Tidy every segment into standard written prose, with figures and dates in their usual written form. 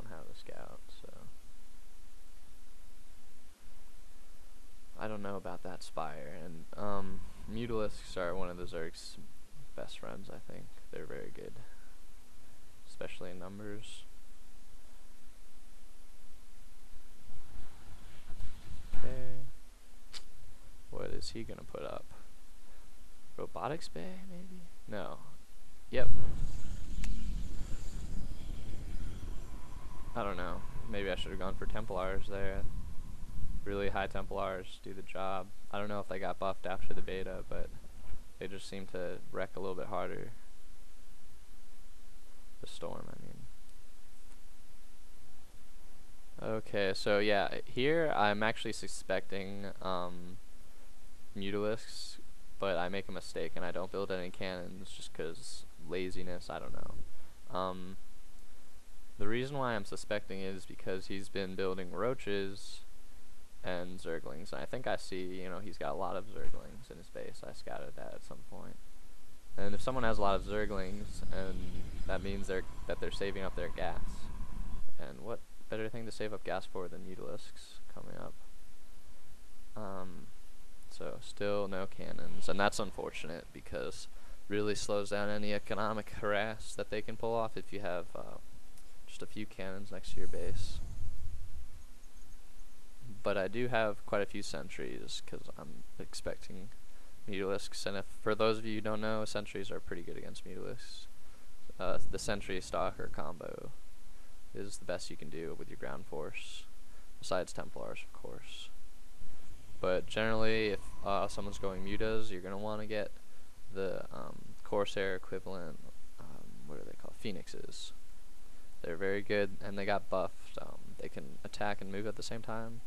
don't have a scout, so I don't know about that spire. And Mutalisks are one of the Zerg's best friends, I think. They're very good, especially in numbers. Okay. What is he gonna put up? Robotics Bay, maybe? No. Yep. I don't know. Maybe I should have gone for Templars there. Really high Templars do the job. I don't know if they got buffed after the beta, but they just seem to wreck a little bit harder. The Storm, I mean. Okay, so yeah, here I'm actually suspecting Mutalisks, but I make a mistake and I don't build any cannons just because laziness, I don't know. The reason why I'm suspecting it is because he's been building roaches and zerglings, and I think I see, you know, he's got a lot of zerglings in his base. I scouted that at some point. And if someone has a lot of zerglings, and that means that they're saving up their gas. And what better thing to save up gas for than Mutalisks coming up? So still no cannons, and that's unfortunate because really slows down any economic harass that they can pull off if you have just a few cannons next to your base. But I do have quite a few sentries because I'm expecting Mutalisks, and if for those of you who don't know, sentries are pretty good against Mutalisks. The sentry stalker combo is the best you can do with your ground force, besides Templars, of course. But generally, if someone's going mutas, you're gonna want to get the Corsair equivalent. What are they called? Phoenixes. They're very good, and they got buffed. They can attack and move at the same time.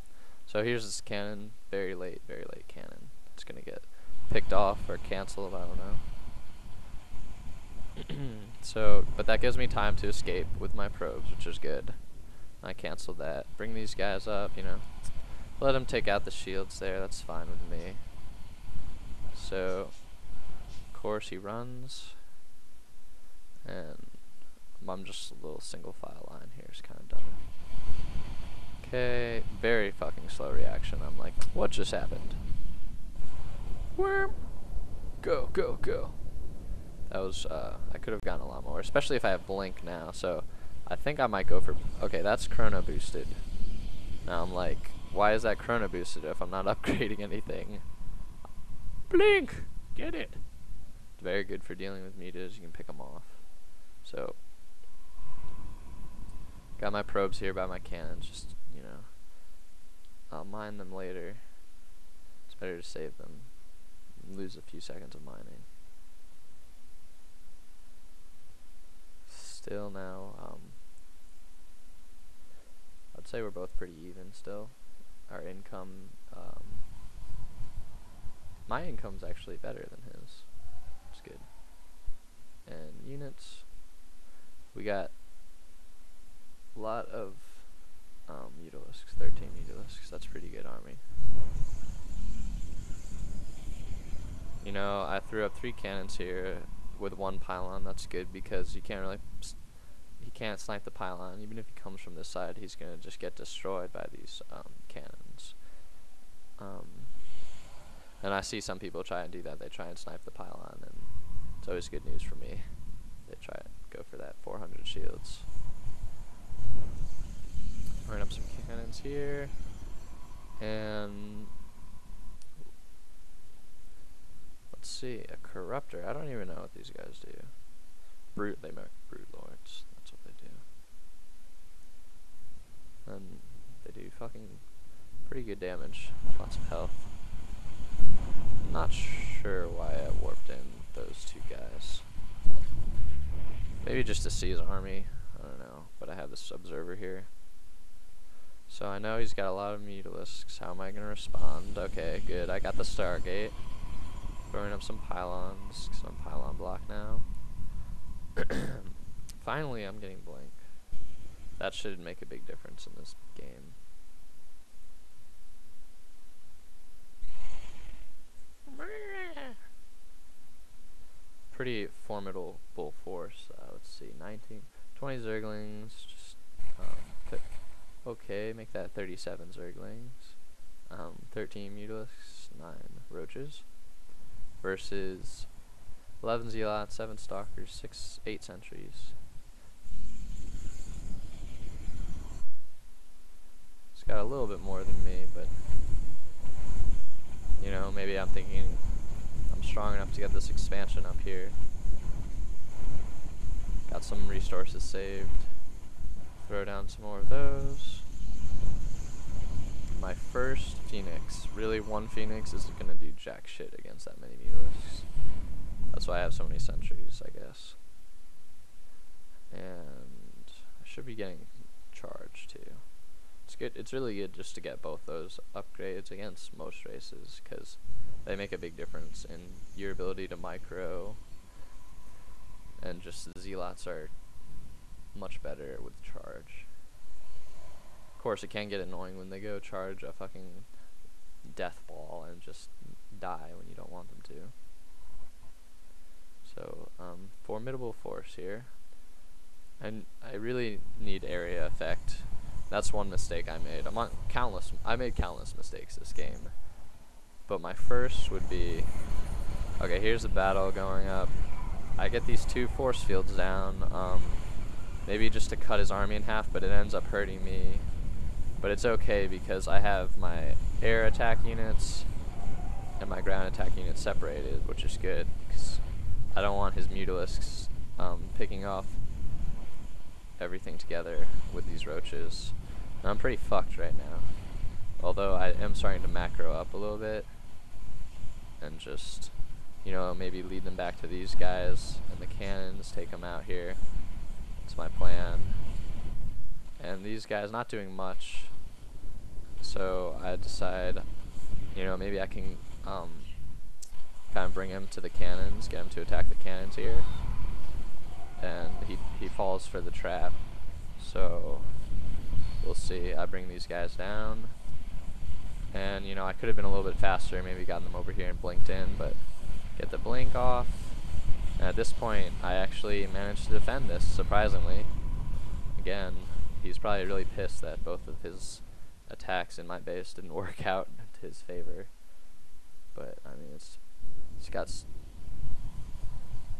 So here's this cannon, very late cannon. It's gonna get picked off or canceled, I don't know. So, but that gives me time to escape with my probes, which is good. I canceled that. Bring these guys up, you know. Let them take out the shields there, that's fine with me. So, of course he runs. And I'm just a little single file line here, it's kind of dumb. Okay, very fucking slow reaction. I'm like, what just happened? Worm! Go, go, go. That was, I could have gotten a lot more, especially if I have blink now, so I think I might go for, okay, that's chrono boosted. Now I'm like, why is that chrono boosted if I'm not upgrading anything? Blink! Get it! It's very good for dealing with mutas, you can pick them off. So, got my probes here by my cannons, just, you know, I'll mine them later. It's better to save them, lose a few seconds of mining. Still now, I'd say we're both pretty even still. Our income, my income's actually better than his. It's good. And units, we got a lot of Mutalisks, 13 Mutalisks. That's pretty good army. You know, I threw up 3 cannons here with 1 pylon. That's good because you can't really, he can't snipe the pylon. Even if he comes from this side, he's gonna just get destroyed by these cannons. And I see some people try and do that. They try and snipe the pylon, and it's always good news for me. They try and go for that 400 shields. Run up some cannons here, and let's see, a corruptor. I don't even know what these guys do. They make brute lords. That's what they do. And they do fucking pretty good damage. Lots of health. Not sure why I warped in those 2 guys. Maybe just to see his army. I don't know. But I have this observer here. So I know he's got a lot of Mutalisks. How am I going to respond? Okay, good. I got the Stargate. Throwing up some pylons. Some pylon block now. Finally, I'm getting blink. That should make a big difference in this game. Pretty formidable force. Let's see, 20 zerglings. Just Okay, make that 37 zerglings. 13 mutalisks, 9 roaches. Versus 11 zealots, 7 stalkers, 8 sentries. It's got a little bit more than me, but you know, maybe I'm thinking I'm strong enough to get this expansion up here. Got some resources saved. Throw down some more of those. My first phoenix. Really, one phoenix isn't gonna do jack shit against that many mutalisks. That's why I have so many sentries, I guess. And I should be getting charged too. It's good. It's really good just to get both those upgrades against most races, because they make a big difference in your ability to micro, and just the zealots are much better with charge. Of course, it can get annoying when they go charge a fucking death ball and just die when you don't want them to. So, formidable force here. And I really need area effect. That's one mistake I made. I made countless mistakes this game. But my first would be, okay, here's the battle going up. I get these 2 force fields down, maybe just to cut his army in half, but it ends up hurting me. But it's okay because I have my air attack units and my ground attack units separated, which is good, because I don't want his mutalisks picking off everything together with these roaches. And I'm pretty fucked right now, although I am starting to macro up a little bit and just, you know, maybe lead them back to these guys and the cannons, take them out here. That's my plan. And these guys not doing much, so I decide, you know, maybe I can kind of bring him to the cannons, get him to attack the cannons here, and he falls for the trap. So we'll see. I bring these guys down, and you know, I could have been a little bit faster, maybe gotten them over here and blinked in, but get the blink off. And at this point, I actually managed to defend this, surprisingly. Again, he's probably really pissed that both of his attacks in my base didn't work out to his favor. But I mean, he's got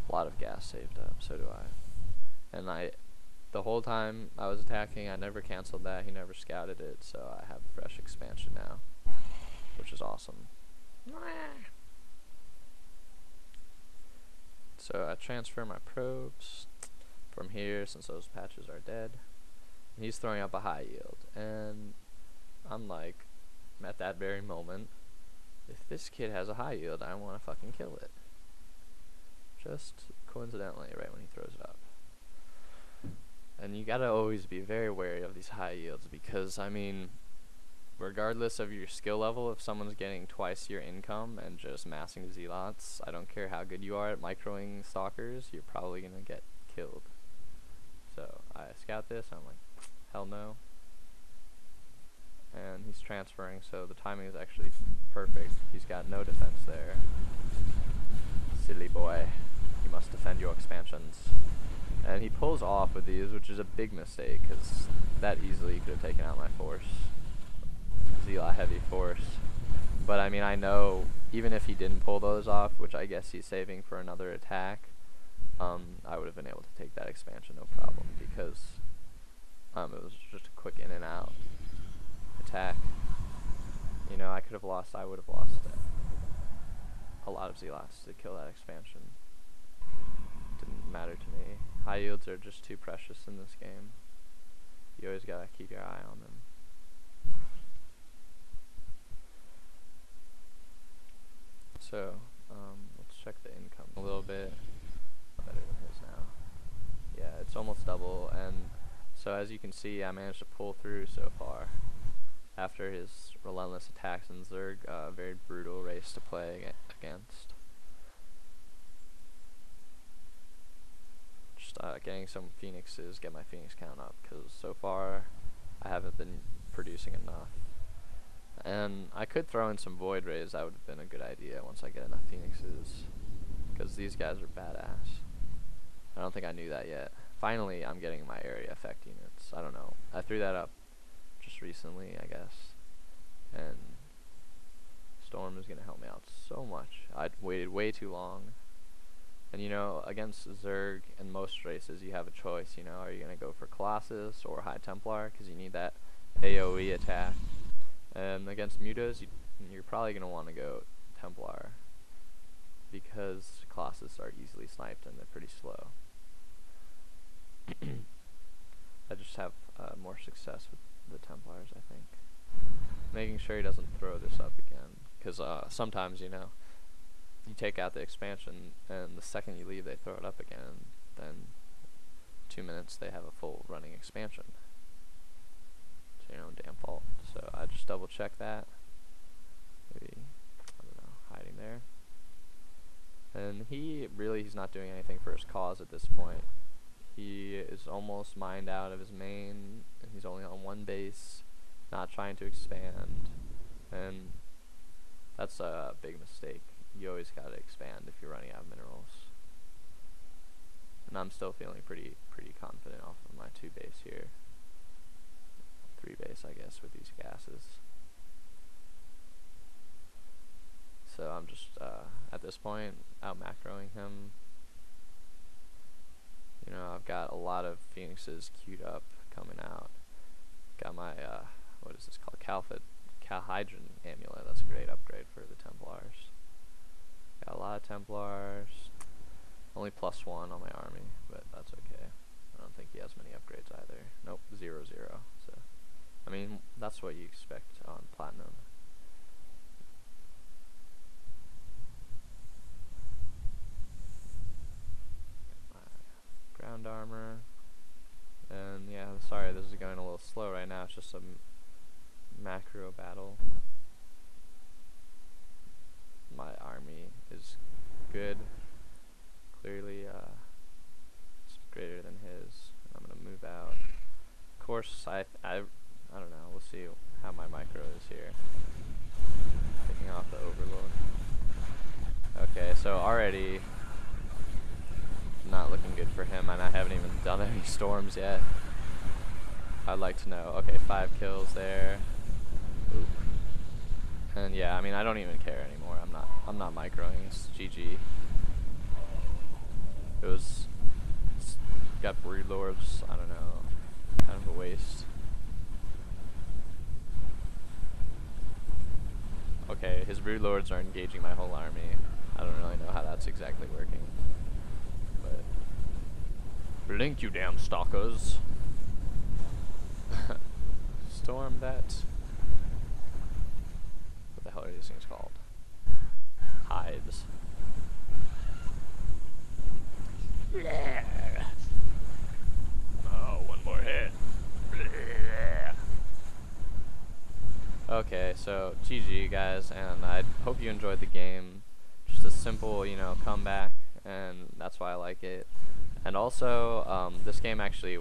a lot of gas saved up, so do I. And the whole time I was attacking, I never canceled that, he never scouted it, so I have fresh expansion now, which is awesome. So I transfer my probes from here, since those patches are dead. And he's throwing up a high yield, and I'm like, at that very moment, if this kid has a high yield, I want to fucking kill it. Just coincidentally, right when he throws it up. And you gotta always be very wary of these high yields, because, I mean, regardless of your skill level, if someone's getting twice your income and just massing zealots, I don't care how good you are at microing stalkers, you're probably gonna get killed. So I scout this, I'm like, hell no. And he's transferring, so the timing is actually perfect. He's got no defense there. Silly boy. You must defend your expansions. And he pulls off with these, which is a big mistake, because that easily could have taken out my force. Zealot heavy force. But I mean, I know, even if he didn't pull those off, which I guess he's saving for another attack, I would have been able to take that expansion no problem, because it was just a quick in and out attack. You know, I would have lost a lot of zealots to kill that expansion. Didn't matter to me. High yields are just too precious in this game. You always gotta keep your eye on them. So, let's check the income a little bit. Better than his now. Yeah, it's almost double, and so as you can see, I managed to pull through so far. After his relentless attacks in Zerg, very brutal race to play against. Just getting some phoenixes, get my phoenix count up, because so far I haven't been producing enough. And I could throw in some void rays, that would have been a good idea once I get enough phoenixes, because these guys are badass. I don't think I knew that yet. finally I'm getting my area effect units. I don't know. I threw that up just recently, I guess. And Storm is going to help me out so much. I waited way too long. And you know, against Zerg and most races, you have a choice. You know, are you going to go for Colossus or High Templar? Because you need that AoE attack. And against Mutas, you're probably going to want to go Templar, because Colossus are easily sniped and they're pretty slow. I just have more success with the Templars, I think. Making sure he doesn't throw this up again, because sometimes, you know, you take out the expansion and the second you leave they throw it up again, then 2 minutes they have a full running expansion. So, you know, damn fault. So I just double check that. Maybe, I don't know, hiding there. And he's not doing anything for his cause at this point. He is almost mined out of his main, and he's only on one base, not trying to expand, and that's a big mistake. You always gotta expand if you're running out of minerals. And I'm still feeling pretty confident off of my 2 base here. 3 base, I guess, with these gases. So I'm just, at this point, out macroing him. You know, I've got a lot of Phoenixes queued up, coming out. Got my, what is this called? CloudHead amulet. That's a great upgrade for the Templars. Got a lot of Templars. Only +1 on my army, but that's okay. I don't think he has many upgrades either. Nope, 0, 0. So, I mean, that's what you expect on Platinum. Ground armor, and yeah, sorry this is going a little slow right now, it's just a macro battle. My army is good, clearly it's greater than his. I'm gonna move out. Of course, I don't know, we'll see how my micro is here. Picking off the Overlord. Okay, so already not looking good for him, and I haven't even done any storms yet. I'd like to know. Okay, 5 kills there. Oop. And yeah, I mean, I don't even care anymore. I'm not microing. It's GG. It's got Brood Lords. I don't know. Kind of a waste. Okay, his Brood Lords are engaging my whole army. I don't really know how that's exactly working. Blink, you damn stalkers. Storm that. What the hell are these things called? Hives. Oh, one more hit. Okay, so GG guys, and I hope you enjoyed the game. Just a simple, you know, comeback, and that's why I like it. And also, this game actually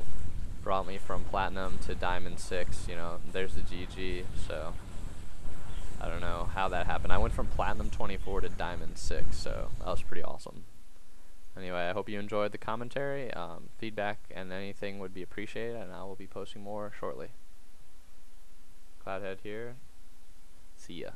brought me from Platinum to Diamond 6, you know, there's the GG, so I don't know how that happened. I went from Platinum 24 to Diamond 6, so that was pretty awesome. Anyway, I hope you enjoyed the commentary. Feedback and anything would be appreciated, and I will be posting more shortly. CloudHead here. See ya.